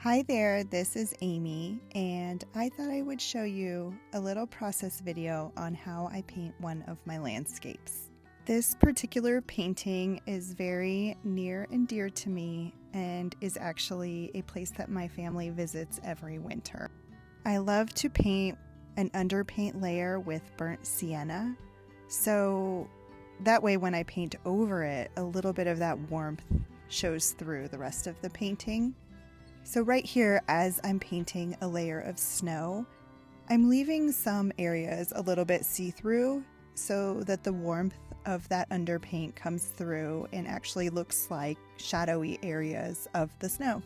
Hi there, this is Amy, and I thought I would show you a little process video on how I paint one of my landscapes. This particular painting is very near and dear to me and is actually a place that my family visits every winter. I love to paint an underpaint layer with burnt sienna, so that way when I paint over it, a little bit of that warmth shows through the rest of the painting. So right here, as I'm painting a layer of snow, I'm leaving some areas a little bit see-through so that the warmth of that underpaint comes through and actually looks like shadowy areas of the snow.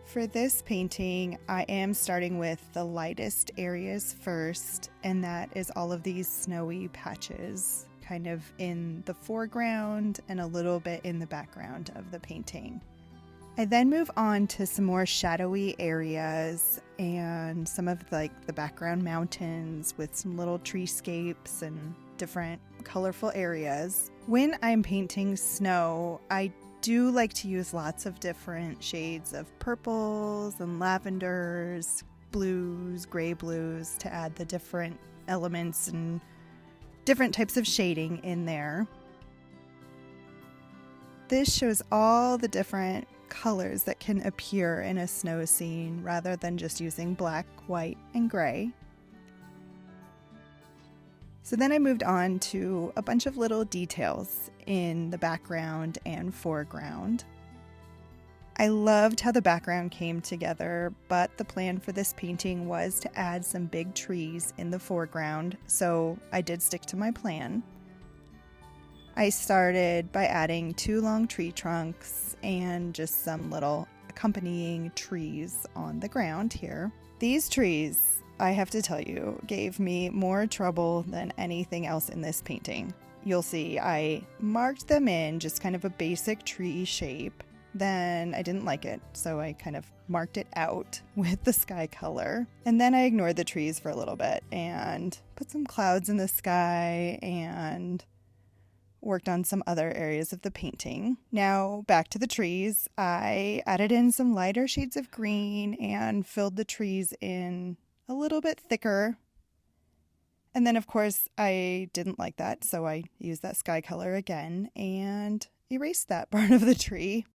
For this painting, I am starting with the lightest areas first, and that is all of these snowy patches, kind of in the foreground and a little bit in the background of the painting. I then move on to some more shadowy areas and some of the background mountains with some little treescapes and different colorful areas. When I'm painting snow, I do like to use lots of different shades of purples and lavenders, blues, gray blues to add the different elements and different types of shading in there. This shows all the different colors that can appear in a snow scene rather than just using black, white, and gray. So then I moved on to a bunch of little details in the background and foreground. I loved how the background came together, but the plan for this painting was to add some big trees in the foreground, so I did stick to my plan. I started by adding 2 long tree trunks and just some little accompanying trees on the ground here. These trees, I have to tell you, gave me more trouble than anything else in this painting. You'll see I marked them in just kind of a basic tree shape. Then I didn't like it, so I kind of marked it out with the sky color. And then I ignored the trees for a little bit and put some clouds in the sky and worked on some other areas of the painting. Now back to the trees. I added in some lighter shades of green and filled the trees in a little bit thicker. And then of course I didn't like that, so I used that sky color again and erased that part of the tree.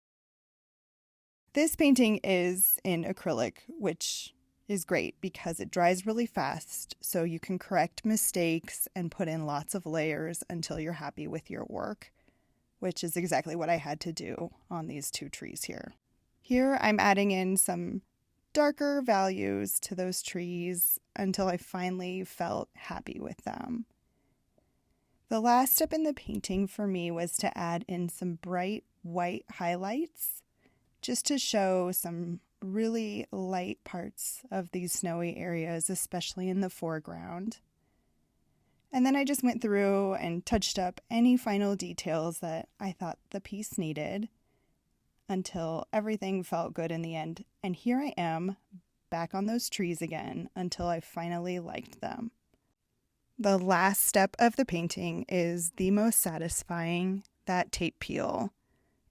This painting is in acrylic, which is great because it dries really fast, so you can correct mistakes and put in lots of layers until you're happy with your work, which is exactly what I had to do on these 2 trees here. Here I'm adding in some darker values to those trees until I finally felt happy with them. The last step in the painting for me was to add in some bright white highlights just to show some really light parts of these snowy areas, especially in the foreground. And then I just went through and touched up any final details that I thought the piece needed until everything felt good in the end. And here I am, back on those trees again until I finally liked them. The last step of the painting is the most satisfying, that tape peel.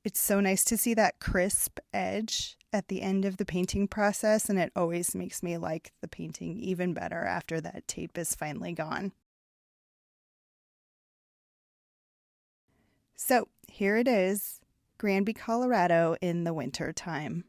It's so nice to see that crisp edge at the end of the painting process, and it always makes me like the painting even better after that tape is finally gone. So here it is, Granby, Colorado in the winter time.